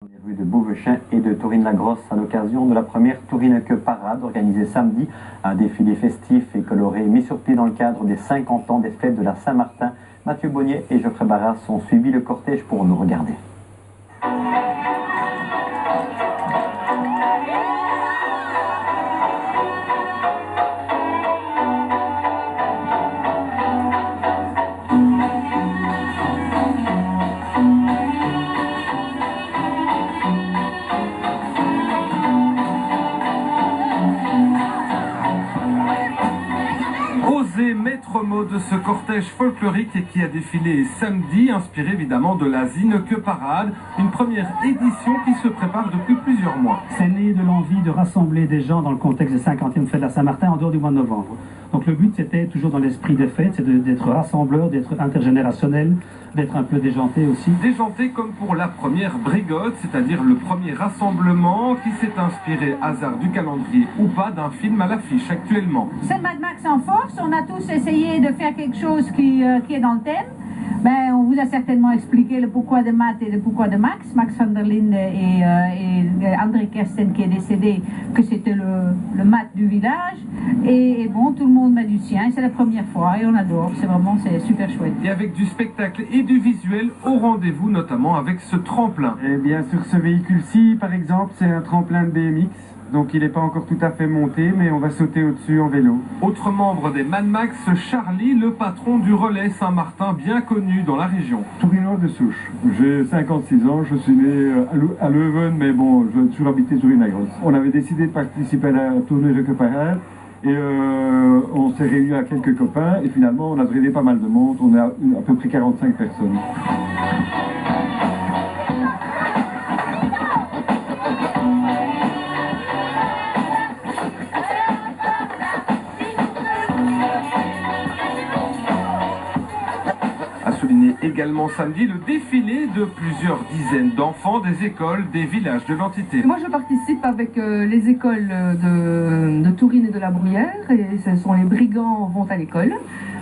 Les rues de Beauvechin et de Tourine-la-Grosse à l'occasion de la première Tourine Que Parade organisée samedi. Un défilé festif et coloré mis sur pied dans le cadre des 50 ans des fêtes de la Saint-Martin. Mathieu Bonnier et Geoffrey Barras ont suivi le cortège pour nous regarder. Osez maître mot de ce cortège folklorique qui a défilé samedi, inspiré évidemment de la Zine Que Parade, une première édition qui se prépare depuis plusieurs mois. C'est né de l'envie de rassembler des gens dans le contexte des 50e fêtes de la Saint-Martin en dehors du mois de novembre. Donc le but c'était toujours dans l'esprit des fêtes, c'est d'être rassembleur, d'être intergénérationnel, d'être un peu déjanté aussi. Déjanté comme pour la première brigade, c'est-à-dire le premier rassemblement qui s'est inspiré, hasard du calendrier ou pas, d'un film à l'affiche actuellement. C'est Mad Max en force, on a tous essayé de faire quelque chose qui est dans le thème. Ben, on vous a certainement expliqué le pourquoi de Matt et le pourquoi de Max. Max van der Linde et André Kersten qui est décédé, que c'était le Matt du village. Et bon, tout le monde met du sien, c'est la première fois et on adore, c'est super chouette. Et avec du spectacle et du visuel au rendez-vous, notamment avec ce tremplin. Et bien sur ce véhicule-ci, par exemple, c'est un tremplin de BMX. Donc il n'est pas encore tout à fait monté, mais on va sauter au-dessus en vélo. Autre membre des Mad Max, Charlie, le patron du relais Saint-Martin, bien connu dans la région. Tourinois de souche. J'ai 56 ans, je suis né à Leuven, mais bon, j'ai toujours habité Tourine-la-Grosse. On avait décidé de participer à la tournée de Que Parade, et on s'est réunis à quelques copains, et finalement on a drainer pas mal de monde, on est à peu près 45 personnes. A souligné également samedi le défilé de plusieurs dizaines d'enfants des écoles des villages de l'entité. Moi je participe avec les écoles de Tourine et de la Bruyère, et ce sont les brigands vont à l'école.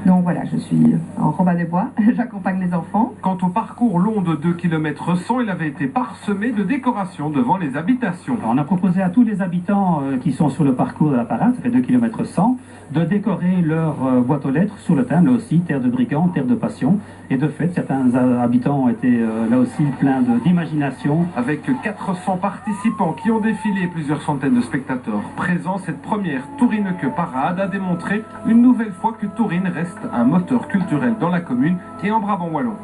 Donc voilà, je suis en Robin des Bois, j'accompagne les enfants. Quant au parcours long de 2 km 100, il avait été parsemé de décorations devant les habitations. On a proposé à tous les habitants qui sont sur le parcours de la parade, ça fait 2 km 100, de décorer leur boîte aux lettres sur le thème, là aussi, terre de brigands, terre de passion. Et de fait, certains habitants ont été là aussi pleins d'imagination. Avec 400 participants qui ont défilé et plusieurs centaines de spectateurs présents, cette première Tourine Que Parade a démontré une nouvelle fois que Tourine reste un moteur culturel dans la commune et en Brabant wallon.